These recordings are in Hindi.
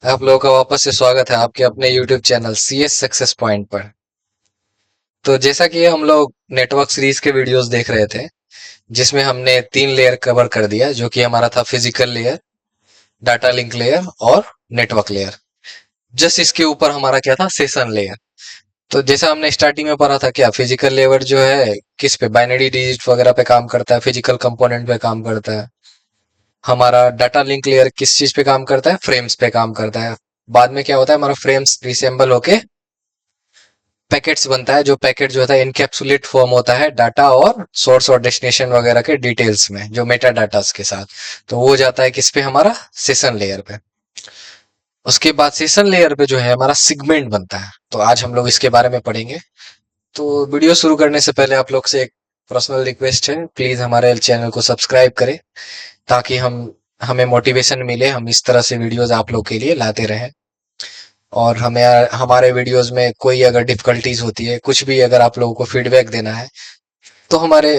आप लोगों का वापस से स्वागत है आपके अपने YouTube channel CS success point पर। तो जैसा कि हम लोग नेटवर्क सीरीज के वीडियोस देख रहे थे, जिसमें हमने 3 लेयर कवर कर दिया, जो कि हमारा था physical layer, data link layer और नेटवर्क लेयर। जस्ट इसके ऊपर हमारा क्या था, सेशन लेयर। तो जैसा हमने स्टार्टिंग में पढ़ा था, क्या फिजिकल लेयर जो है किस पे, बाइनरी डिजिट वगैरह पे काम करता है, फिजिकल कंपोनेंट पे काम करता है। हमारा डाटा लिंक लेयर किस चीज पे काम करता है, फ्रेम्स पे काम करता है। बाद में क्या होता है, हमारा फ्रेम्स रिसेंबल होके पैकेट्स बनता है, जो पैकेट जो होता है इनकैप्सुलेट फॉर्म होता है डाटा और सोर्स और डेस्टिनेशन वगैरह के डिटेल्स में, जो मेटा डाटा के साथ। तो वो जाता है किस पे, हमारा सेशन लेयर पे। उसके बाद सेशन लेयर पे जो है हमारा सिगमेंट बनता है। तो आज हम लोग इसके बारे में पढ़ेंगे। तो वीडियो शुरू करने से पहले आप लोग से एक पर्सनल रिक्वेस्ट है, प्लीज हमारे चैनल को सब्सक्राइब करें, ताकि हम हमें मोटिवेशन मिले, हम इस तरह से वीडियोस आप लोग के लिए लाते रहें। और हमें हमारे वीडियोस में कोई अगर डिफिकल्टीज होती है, कुछ भी अगर आप लोगों को फीडबैक देना है, तो हमारे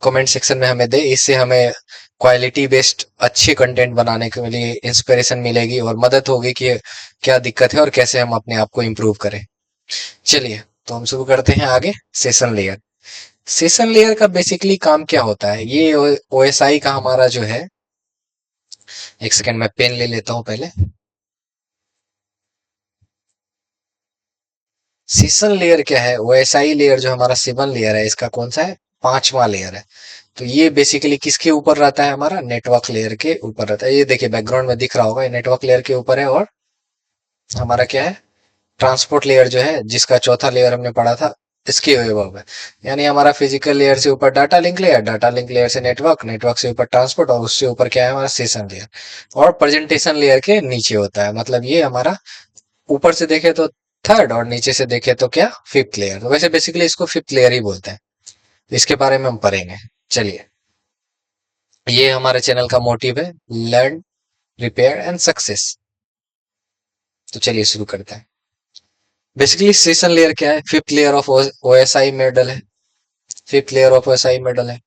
कमेंट सेक्शन में हमें दे। इससे हमें क्वालिटी बेस्ड अच्छे कंटेंट बनाने के लिए इंस्पिरेशन मिलेगी और मदद होगी कि क्या दिक्कत है और कैसे हम अपने आप को इम्प्रूव करें। चलिए, तो हम शुरू करते हैं आगे। Session layer. सेशन लेयर का बेसिकली काम क्या होता है, ये ओएसआई का हमारा जो है, एक सेकंड में पेन ले लेता हूं पहले। सेशन लेयर क्या है, ओएसआई लेयर जो हमारा सेवन लेयर है, इसका कौन सा है, पांचवा लेयर है। तो ये बेसिकली किसके ऊपर रहता है, हमारा नेटवर्क लेयर के ऊपर रहता है। ये देखिए बैकग्राउंड में दिख रहा होगा, ये नेटवर्क लेयर के ऊपर है। और हमारा क्या है, ट्रांसपोर्ट लेयर जो है, जिसका चौथा लेयर हमने पढ़ा था, इसके अबव है। यानी हमारा फिजिकल लेयर से ऊपर data link layer, data link layer से नेटवर्क, नेटवर्क से ऊपर ट्रांसपोर्ट, और उससे ऊपर क्या है, हमारा सेशन लेयर। और प्रेजेंटेशन लेयर के नीचे होता है। मतलब ये हमारा ऊपर से देखे तो थर्ड, और नीचे से देखे तो क्या, फिफ्थ लेयर। तो वैसे बेसिकली इसको फिफ्थ लेयर ही बोलते हैं। इसके बारे में हम पढ़ेंगे। चलिए, ये हमारे चैनल का मोटिव है, लर्न, रिपेयर एंड सक्सेस। तो चलिए शुरू करते हैं। बेसिकली सेशन लेयर क्या है, fifth layer of OSI model है। Fifth layer of OSI model है।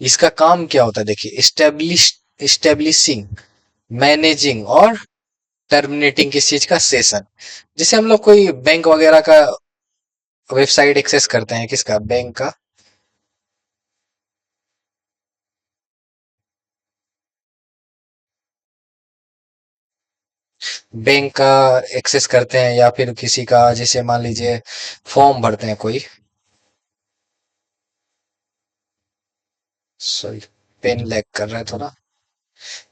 इसका काम क्या होता है, देखिए, इस्टेब्लिशिंग, मैनेजिंग और टर्मिनेटिंग किस चीज का, सेशन। जैसे हम लोग कोई बैंक वगैरह का वेबसाइट एक्सेस करते हैं, किसका, बैंक का। बैंक का एक्सेस करते हैं, या फिर किसी का, जैसे मान लीजिए फॉर्म भरते हैं कोई। सॉरी, पेन लैग कर रहा है थोड़ा।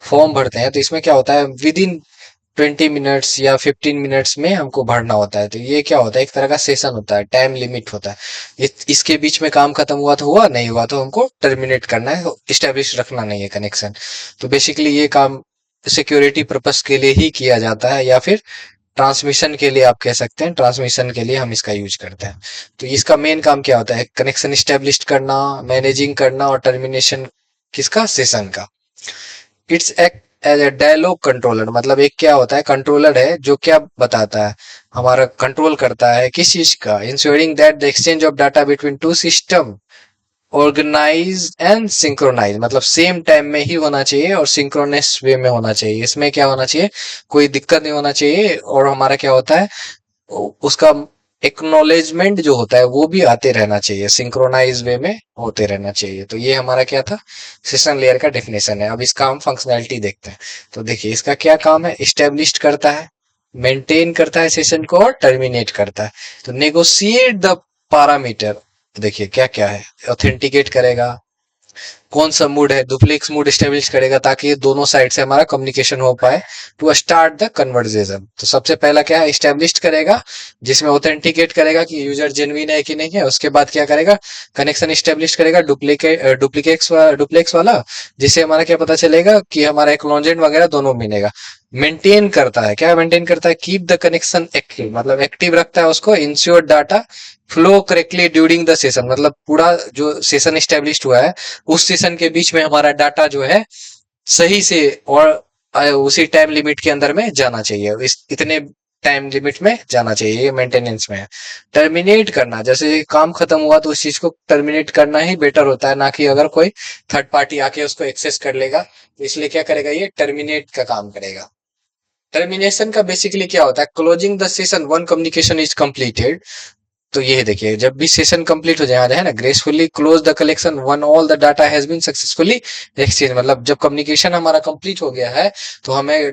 फॉर्म भरते हैं, तो इसमें क्या होता है, विद इन 20 मिनट्स या 15 मिनट्स में हमको भरना होता है। तो ये क्या होता है, एक तरह का सेशन होता है, टाइम लिमिट होता है। इसके बीच में काम खत्म हुआ तो हुआ, नहीं हुआ तो हमको टर्मिनेट करना है, स्टेब्लिश रखना नहीं है कनेक्शन। तो बेसिकली ये काम सिक्योरिटी पर्पस के लिए ही किया जाता है, या फिर ट्रांसमिशन के लिए आप कह सकते हैं, ट्रांसमिशन के लिए हम इसका यूज करते हैं। तो इसका मेन काम क्या होता है, कनेक्शन स्टेब्लिश करना, मैनेजिंग करना और टर्मिनेशन किसका, सेशन का। It's act as a dialog controller. मतलब एक क्या होता है, कंट्रोलर है जो क्या बताता है, हमारा कंट्रोल करता है किस चीज का, ensuring that the exchange of data between two system organize and synchronize. मतलब सेम टाइम में ही होना चाहिए और सिंक्रोनस वे में होना चाहिए। इसमें क्या होना चाहिए, कोई दिक्कत नहीं होना चाहिए। और हमारा क्या होता है, उसका एक्नॉलेजमेंट जो होता है वो भी आते रहना चाहिए, सिंक्रोनाइज वे में होते रहना चाहिए। तो ये हमारा क्या था, सेशन लेयर का डेफिनेशन है। अब इसका हम फंक्शनैलिटी देखते हैं। तो देखिए, इसका क्या काम है, इस्टेब्लिश करता है, मेंटेन करता है सेशन को, और टर्मिनेट करता है। तो नेगोशिएट द पैरामीटर। देखिए क्या क्या है, ऑथेंटिकेट करेगा, कौन सा मूड है, डुप्लेक्स मूड स्टेब्लिश करेगा, ताकि दोनों साइड से हमारा कम्युनिकेशन हो पाए, टू स्टार्ट द कन्वर्सेशन। तो सबसे पहला क्या है, स्टेब्लिश करेगा, जिसमें ऑथेंटिकेट करेगा कि यूजर जेन्युइन है कि नहीं है। उसके बाद क्या करेगा, कनेक्शन स्टेब्लिश करेगा, डुप्लेक्स वाला, जिससे हमारा क्या पता चलेगा कि हमारा एक्नॉलेजमेंट वगैरह दोनों मिलेगा। मेंटेन करता है, क्या मेंटेन करता है, कीप द कनेक्शन एक्टिव, मतलब एक्टिव रखता है उसको, ensure data flow correctly during the session. मतलब पूरा जो सेशन स्टेब्लिश हुआ है, उस सेशन के बीच में हमारा डाटा जो है सही से और उसी टाइम लिमिट के अंदर में जाना चाहिए, इस इतने टाइम लिमिट में जाना चाहिए, ये मेंटेनेंस में है। टर्मिनेट करना, जैसे काम खत्म हुआ तो उस चीज को टर्मिनेट करना ही बेटर होता है, ना कि अगर कोई थर्ड पार्टी आके उसको एक्सेस कर लेगा। तो इसलिए क्या करेगा, ये टर्मिनेट का काम करेगा। टर्मिनेशन का बेसिकली क्या होता है, closing the session one communication is completed. तो ये देखिए, जब भी सेशन कंप्लीट हो जाए है ना, gracefully close the collection once all the data has been successfully exchange, मतलब जब कम्युनिकेशन हमारा कंप्लीट हो गया है तो हमें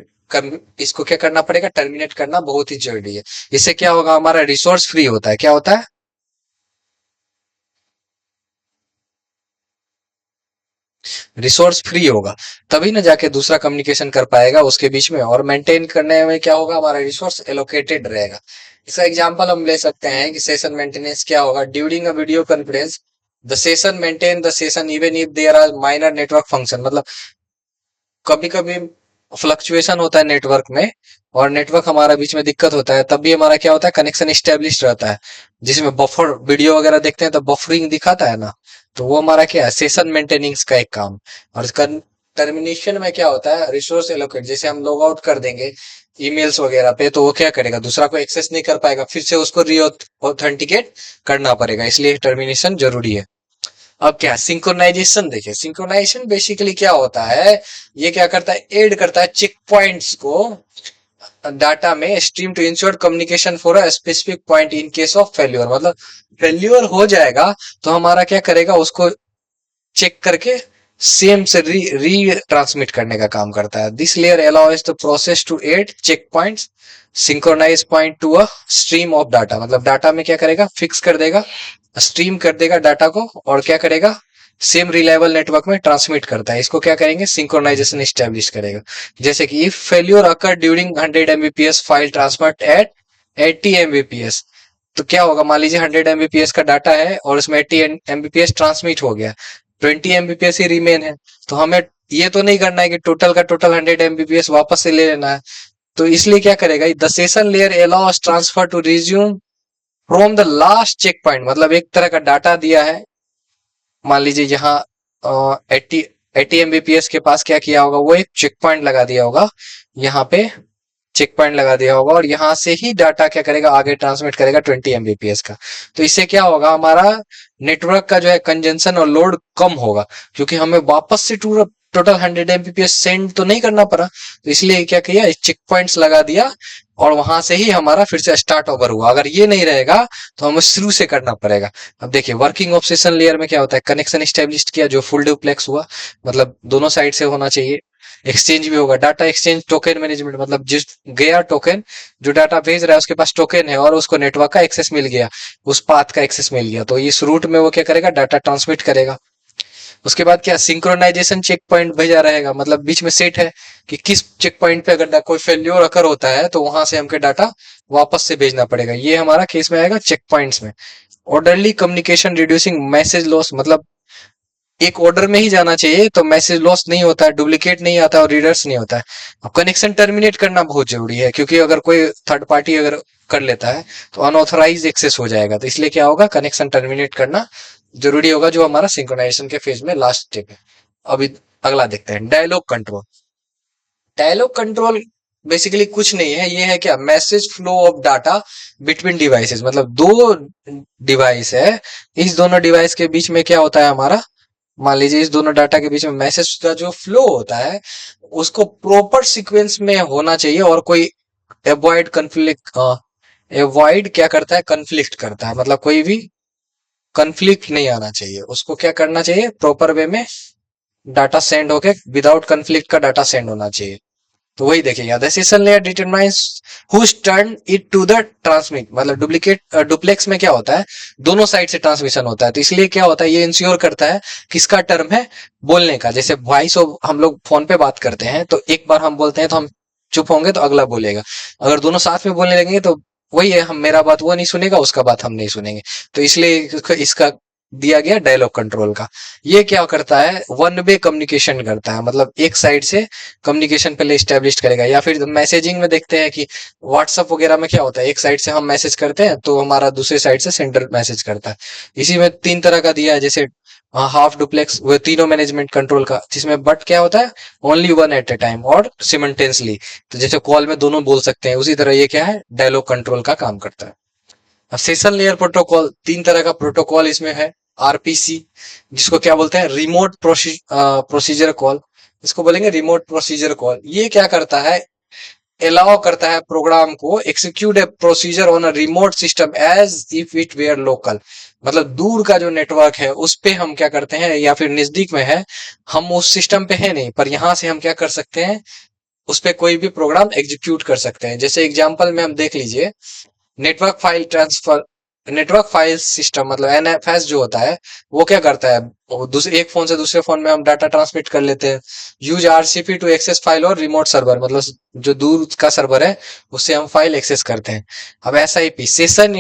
इसको क्या करना पड़ेगा, टर्मिनेट करना बहुत ही जरूरी है। इससे क्या होगा, हमारा रिसोर्स फ्री होता है। क्या होता है, रिसोर्स फ्री होगा, तभी ना जाके दूसरा कम्युनिकेशन कर पाएगा उसके बीच में। और मेंटेन करने में क्या होगा, हमारा रिसोर्स एलोकेटेड रहेगा। इसका एग्जांपल हम ले सकते हैं कि सेशन मेंटेनेंस क्या होगा, during a video conference the session maintain the session even if there are minor network function, मतलब कभी कभी फ्लक्चुएशन होता है नेटवर्क में, और नेटवर्क हमारा बीच में दिक्कत होता है, तब भी हमारा क्या होता है, कनेक्शन स्टेब्लिश रहता है। जिसमें बफर वीडियो वगैरह देखते हैं तो बफरिंग दिखाता है ना, तो वो हमारा क्या है, सेशन मेंटेनिंग्स का एक काम। और इसका टर्मिनेशन में क्या होता है, रिसोर्स एलोकेट, जैसे हम लॉग आउट कर देंगे ईमेल्स वगैरह पे, तो वो क्या करेगा, दूसरा को एक्सेस नहीं कर पाएगा, फिर से उसको री ऑथेंटिकेट करना पड़ेगा, इसलिए टर्मिनेशन जरूरी है। अब क्या सिंक्रोनाइजेशन, देखिए सिंक्रोनाइजेशन बेसिकली क्या होता है, ये क्या करता है, ऐड करता है चेक पॉइंट्स को डाटा में stream to ensure communication for a specific point in case of failure, मतलब फेल्यूर हो जाएगा तो हमारा क्या करेगा, उसको चेक करके सेम से री ट्रांसमिट करने का काम करता है। This layer allows the process to add check points synchronize point to a stream of data, मतलब डाटा में क्या करेगा, फिक्स कर देगा, स्ट्रीम कर देगा डाटा को, और क्या करेगा, सेम रिलायबल नेटवर्क में ट्रांसमिट करता है। इसको क्या करेंगे, सिंक्रोनाइजेशन स्टैब्लिश करेगा। जैसे कि if failure occur during 100 Mbps file transfer at 80 Mbps, तो क्या होगा, मान लीजिए 100 Mbps का डाटा है और उसमें 80 Mbps ट्रांसमिट हो गया, 20 Mbps ही रिमेन है, तो हमें ये तो नहीं करना है कि टोटल का टोटल 100 Mbps वापस से ले लेना है। तो इसलिए क्या करेगा, the session layer allows transfer to resume from the last check point, मतलब एक तरह का डाटा दिया है, मान लीजिए यहाँ 80 Mbps के पास क्या किया होगा, वो एक चेक पॉइंट लगा दिया होगा, यहाँ पे चेक पॉइंट लगा दिया होगा, और यहाँ से ही डाटा क्या करेगा, आगे ट्रांसमिट करेगा 20 Mbps का। तो इससे क्या होगा, हमारा नेटवर्क का जो है कंजन और लोड कम होगा, क्योंकि हमें वापस से टोटल 100 Mbps सेंड तो नहीं करना पड़ा, तो इसलिए क्या किया, चेक पॉइंट्स लगा दिया, और वहां से ही हमारा फिर से स्टार्ट ओवर हुआ। अगर ये नहीं रहेगा तो हमें शुरू से करना पड़ेगा। अब देखिए वर्किंग ऑफ सेशन लेयर में क्या होता है, कनेक्शन स्टेब्लिश किया जो फुल डुप्लेक्स हुआ, मतलब दोनों साइड से होना चाहिए। एक्सचेंज भी होगा, डाटा एक्सचेंज, टोकन मैनेजमेंट, मतलब जिस गया टोकन, जो डाटा भेज रहा है उसके पास टोकन है और उसको नेटवर्क का एक्सेस मिल गया, उस पाथ का एक्सेस मिल गया, तो इस रूट में वो क्या करेगा, डाटा ट्रांसमिट करेगा। उसके बाद क्या, सिंक्रोनाइजेशन चेक पॉइंट भेजा रहेगा, मतलब बीच में सेट है कि किस चेक पॉइंट पे अगर कोई फेल्योर अकर होता है तो वहां से हमके डाटा वापस से भेजना पड़ेगा। ये हमारा केस में आएगा चेक पॉइंट्स में। Orderly communication reducing message loss, मतलब एक ऑर्डर में ही जाना चाहिए तो मैसेज लॉस नहीं होता है, डुप्लीकेट नहीं आता और रीडर्स नहीं होता है। अब कनेक्शन टर्मिनेट करना बहुत जरूरी है, क्योंकि अगर कोई थर्ड पार्टी अगर कर लेता है तो अनऑथराइज एक्सेस हो जाएगा, तो इसलिए क्या होगा, कनेक्शन टर्मिनेट करना जरूरी होगा, जो हमारा सिंक्रोनाइजेशन के फेज में लास्ट स्टेप है। अभी अगला देखते हैं, dialog control. Dialog control basically कुछ नहीं है, ये है क्या, message flow of data between devices, मतलब दो डिवाइस है, इस दोनों डिवाइस के बीच में क्या होता है हमारा, मान लीजिए इस दोनों डाटा के बीच में मैसेज का जो फ्लो होता है उसको प्रॉपर सीक्वेंस में होना चाहिए, और कोई एवॉइड कन्फ्लिक्ट, एवॉइड क्या करता है, कन्फ्लिक्ट करता है, मतलब कोई भी कन्फ्लिक्ट नहीं आना चाहिए, उसको क्या करना चाहिए, प्रॉपर वे में डाटा सेंड होके विदाउट कन्फ्लिक्ट का डाटा सेंड होना चाहिए। तो वही देखिएगा, the session layer determines whose turn it to the transmit, मतलब डुप्लीकेट डुप्लेक्स में क्या होता है, दोनों साइड से ट्रांसमिशन होता है, तो इसलिए क्या होता है, ये इंश्योर करता है किसका टर्म है, बोलने का। जैसे वॉइस ऑफ हम लोग फोन पे बात करते हैं तो एक बार हम बोलते हैं तो हम चुप होंगे तो अगला बोलेगा, अगर दोनों साथ में बोलने लगेंगे तो वही है, हम मेरा बात वो नहीं सुनेगा, उसका बात हम नहीं सुनेंगे, तो इसलिए इसका दिया गया डायलॉग कंट्रोल का। ये क्या करता है, वन वे कम्युनिकेशन करता है, मतलब एक साइड से कम्युनिकेशन पहले स्टेब्लिश करेगा। या फिर मैसेजिंग में देखते हैं कि व्हाट्सअप वगैरह में क्या होता है, एक साइड से हम मैसेज करते हैं तो हमारा दूसरे साइड से सेंडर मैसेज करता है। इसी में तीन तरह का दिया है, जैसे हाफ डुप्लेक्स, वो तीनों मैनेजमेंट कंट्रोल का, जिसमें बट क्या होता है, only one at a time और सिमल्टेनियसली, तो जैसे कॉल में दोनों बोल सकते हैं, उसी तरह ये क्या है, डायलॉग कंट्रोल का काम करता है। अब सेशन लेयर प्रोटोकॉल, तीन तरह का प्रोटोकॉल इसमें है। आरपीसी, जिसको क्या बोलते हैं, रिमोट प्रोसीजर कॉल, इसको बोलेंगे रिमोट प्रोसीजर कॉल। ये क्या करता है, अलाउ करता है प्रोग्राम को execute a procedure on a remote system as if it were local. मतलब दूर का जो नेटवर्क है उस पे हम क्या करते हैं, या फिर नजदीक में है, हम उस सिस्टम पे है नहीं, पर यहां से हम क्या कर सकते हैं, उस पे कोई भी प्रोग्राम एग्जीक्यूट कर सकते हैं। जैसे एग्जांपल में हम देख लीजिए, network file transfer, network file system मतलब एनएफएस जो होता है, वो क्या करता है, वो दूसरे एक फोन से दूसरे फोन में हम डाटा ट्रांसमिट कर लेते हैं। Use RCP to access file और रिमोट सर्वर, मतलब जो दूर का सर्वर है उससे हम फाइल एक्सेस करते हैं। अब एसआईपी सेशन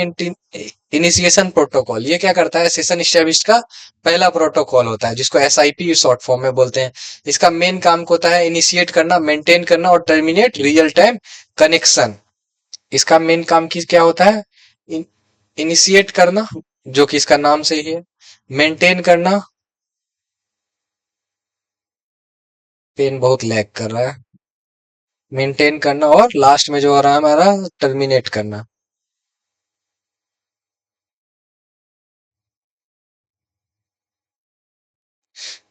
इनिशिएशन प्रोटोकॉल, ये क्या करता है, सेशन स्टैब्लिश का पहला प्रोटोकॉल होता है जिसको एसआईपी शॉर्ट फॉर्म में बोलते हैं। इसका मेन काम होता है इनिशिएट करना, मेंटेन करना और टर्मिनेट रियल टाइम कनेक्शन। इसका मेन काम की क्या होता है, इनिशिएट करना, जो कि इसका नाम से ही है, मेंटेन करना, पेन बहुत लैग कर रहा है, मेंटेन करना, और लास्ट में जो हो रहा है हमारा टर्मिनेट करना।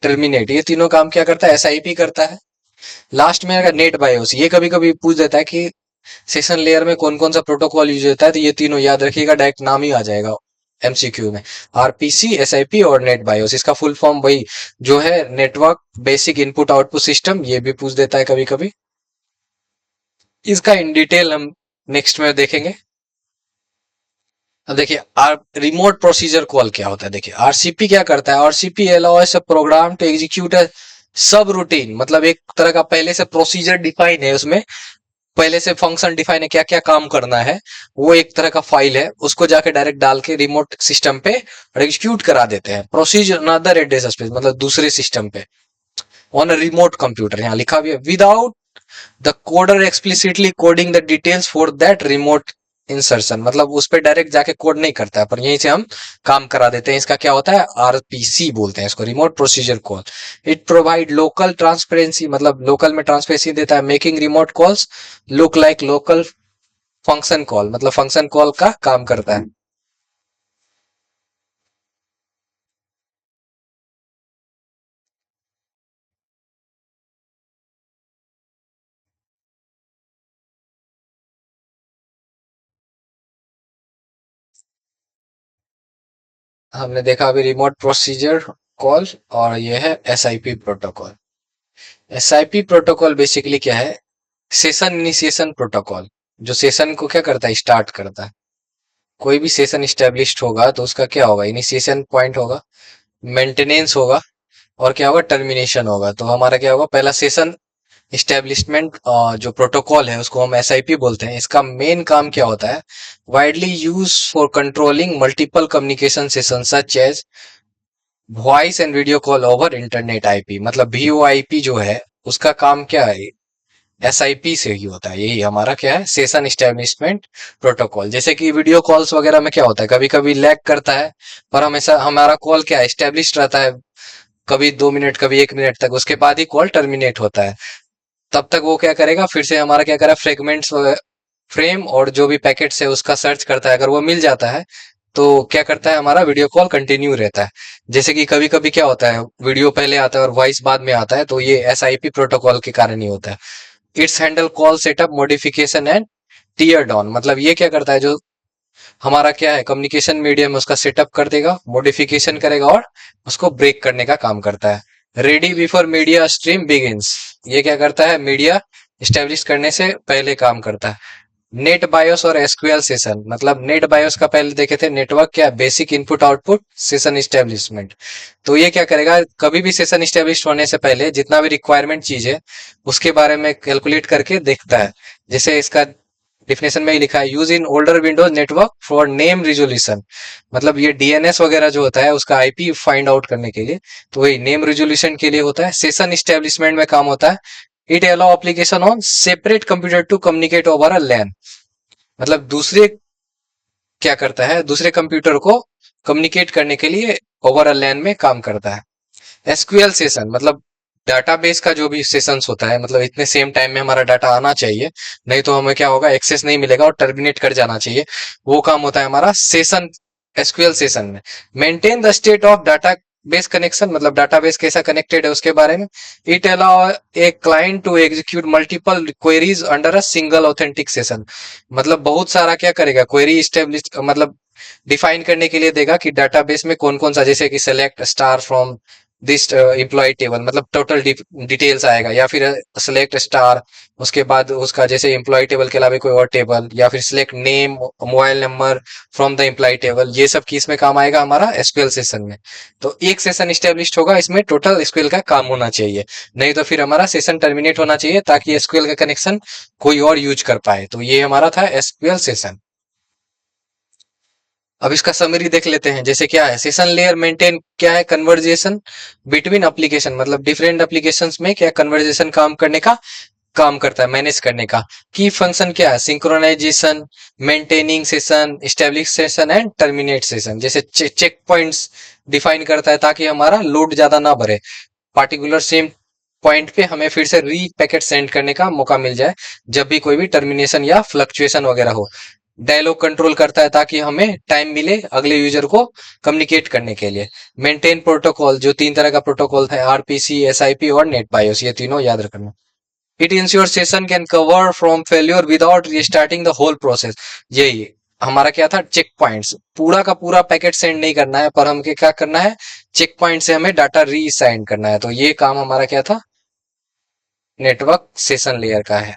टर्मिनेट, ये तीनों काम क्या करता है, एसआईपी करता है। लास्ट में अगर नेट बायोस, ये कभी कभी पूछ देता है कि सेशन लेयर में कौन कौन सा प्रोटोकॉल यूज होता है, तो ये तीनों याद रखिएगा, डायरेक्ट नाम ही आ जाएगा एमसीक्यू में। आरपीसी, एसआईपी और नेट बायोस, इसका फुल फॉर्म वही जो है, network basic input output system, ये भी पूछ देता है कभी कभी। इसका इन डिटेल हम नेक्स्ट में देखेंगे। अब देखिए रिमोट प्रोसीजर कॉल क्या होता है। देखिए आरसीपी क्या करता है, RCP allows a program to execute a subroutine, मतलब एक तरह का पहले से प्रोसीजर डिफाइन है उसमें, पहले से फंक्शन डिफाइन है क्या क्या काम करना है, वो एक तरह का फाइल है, उसको जाके डायरेक्ट डाल के रिमोट सिस्टम पे एग्जीक्यूट करा देते हैं। प्रोसीजर अनदर एड्रेस स्पेस, मतलब दूसरे सिस्टम पे, ऑन अ रिमोट कंप्यूटर, यहाँ लिखा भी है, without the coder explicitly coding the details for that remote insertion, मतलब उस पर डायरेक्ट जाके कोड नहीं करता है, पर यहीं से हम काम करा देते हैं। इसका क्या होता है, आरपीसी बोलते हैं इसको, remote procedure call. It provide local transparency, मतलब लोकल में ट्रांसपेरेंसी देता है, making remote calls look like local function call, मतलब फंक्शन कॉल का काम करता है। हमने देखा अभी रिमोट प्रोसीजर कॉल, और ये है SIP protocol. SIP protocol basically क्या है, सेशन इनिशिएशन प्रोटोकॉल, जो सेशन को क्या करता है, स्टार्ट करता है। कोई भी सेशन स्टेब्लिश्ड होगा तो उसका क्या होगा, इनिशिएशन पॉइंट होगा, मेंटेनेंस होगा, और क्या होगा, टर्मिनेशन होगा। तो हमारा क्या होगा, पहला सेशन इस्टेब्लिशमेंट जो प्रोटोकॉल है उसको हम एसआईपी बोलते हैं। इसका मेन काम क्या होता है, widely use for controlling multiple communication session such as voice and video call over internet IP, मतलब वीओआईपी जो है उसका काम क्या है, एसआईपी से ही होता है। यही हमारा क्या है, सेशन इस्टेब्लिशमेंट प्रोटोकॉल। जैसे कि वीडियो कॉल्स वगैरह में क्या होता है, कभी कभी लैग करता है, पर हमेशा हमारा कॉल क्या है, स्टेब्लिश रहता है, कभी 2 मिनट कभी 1 मिनट तक, उसके बाद ही कॉल टर्मिनेट होता है। तब तक वो क्या करेगा, फिर से हमारा क्या करेगा, फ्रेगमेंट्स, फ्रेम और जो भी पैकेट्स है उसका सर्च करता है, अगर वो मिल जाता है तो क्या करता है, हमारा वीडियो कॉल कंटिन्यू रहता है। जैसे कि कभी कभी क्या होता है, वीडियो पहले आता है और वॉइस बाद में आता है, तो ये एसआईपी प्रोटोकॉल के कारण ही होता है। It's handle call setup modification and tear down, मतलब ये क्या करता है, जो हमारा क्या है कम्युनिकेशन मीडियम, उसका सेटअप कर देगा, मॉडिफिकेशन करेगा और उसको ब्रेक करने का काम करता है। Ready before media stream begins, ये क्या करता है, मीडिया स्टेब्लिश करने से पहले काम करता है। नेट बायोस और एसक्यूएल सेशन, मतलब नेट बायोस का पहले देखे थे, नेटवर्क क्या, basic input output session establishment. तो ये क्या करेगा, कभी भी सेशन इस्टेब्लिश होने से पहले जितना भी रिक्वायरमेंट चीज है उसके बारे में कैलकुलेट करके देखता है। जैसे इसका डिफिनेशन में ही लिखा है, use in older Windows network for name resolution, मतलब ये डीएनएस वगैरह जो होता है उसका आईपी फाइंड आउट करने के लिए, तो वही नेम रिजोल्यूशन के लिए होता है। सेशन इस्टेब्लिशमेंट में काम होता है, it allow application on separate computer to communicate over a LAN, मतलब दूसरे क्या करता है, दूसरे कंप्यूटर को कम्युनिकेट करने के लिए ओवर अ लैन में काम करता है। एसक्यूएल सेशन मतलब डाटाबेस का जो भी सेशंस होता है, मतलब इतने सेम टाइम में हमारा डाटा आना चाहिए, नहीं तो हमें क्या होगा, एक्सेस नहीं मिलेगा और टर्मिनेट कर जाना चाहिए। वो काम होता है हमारा सेशन, एसक्यूएल सेशन में। Maintain the state of data base connection मतलब डाटाबेस कैसा कनेक्टेड है उसके बारे में। It allow a client to execute multiple queries under a single authentic session. मतलब बहुत सारा क्या करेगा, क्वेरी स्टेब्लिश मतलब डिफाइन करने के लिए देगा कि डाटाबेस में कौन कौन सा, जैसे कि select star from this employ table, मतलब टोटल डिटेल्स आएगा, या फिर सेलेक्ट स्टार, उसके बाद उसका जैसे एम्प्लॉय टेबल के अलावा कोई और टेबल, या फिर select name mobile number from the employ table. ये सब किस में काम आएगा हमारा एसक्यूएल सेशन में। तो एक सेशन स्टेब्लिश होगा, इसमें टोटल एसक्यूएल का काम होना चाहिए, नहीं तो फिर हमारा सेशन टर्मिनेट होना चाहिए ताकि एसक्यूएल का कनेक्शन कोई और यूज कर पाए। तो ये हमारा था एसक्यूएल सेशन। अब इसका समरी देख लेते हैं। जैसे क्या है, सेशन लेयर मेंटेन क्या है, कन्वर्जेशन बिटवीन एप्लीकेशन, मतलब डिफरेंट एप्लीकेशंस में क्या कन्वर्जेशन काम करने का काम करता है, मैनेज करने का। की फंक्शन क्या है, synchronization, maintaining session, establish session and terminate session. जैसे चेक पॉइंट्स डिफाइन करता है ताकि हमारा लोड ज्यादा ना बढ़े, पार्टिकुलर सेम पॉइंट पे हमें फिर से री पैकेट सेंड करने का मौका मिल जाए जब भी कोई भी टर्मिनेशन या फ्लक्चुएशन वगैरह हो। डायलॉग कंट्रोल करता है ताकि हमें टाइम मिले अगले यूजर को कम्युनिकेट करने के लिए। मेंटेन प्रोटोकॉल, जो तीन तरह का प्रोटोकॉल है, आरपीसी, एसआईपी और नेट बायोस, ये तीनों याद रखना। It ensure session can cover from failure without restarting the whole process. यही हमारा क्या था, चेक पॉइंट्स, पूरा का पूरा पैकेट सेंड नहीं करना है, पर हमें क्या करना है, चेक पॉइंट से हमें डाटा री सेंड करना है। तो ये काम हमारा क्या था, नेटवर्क सेशन लेयर का है।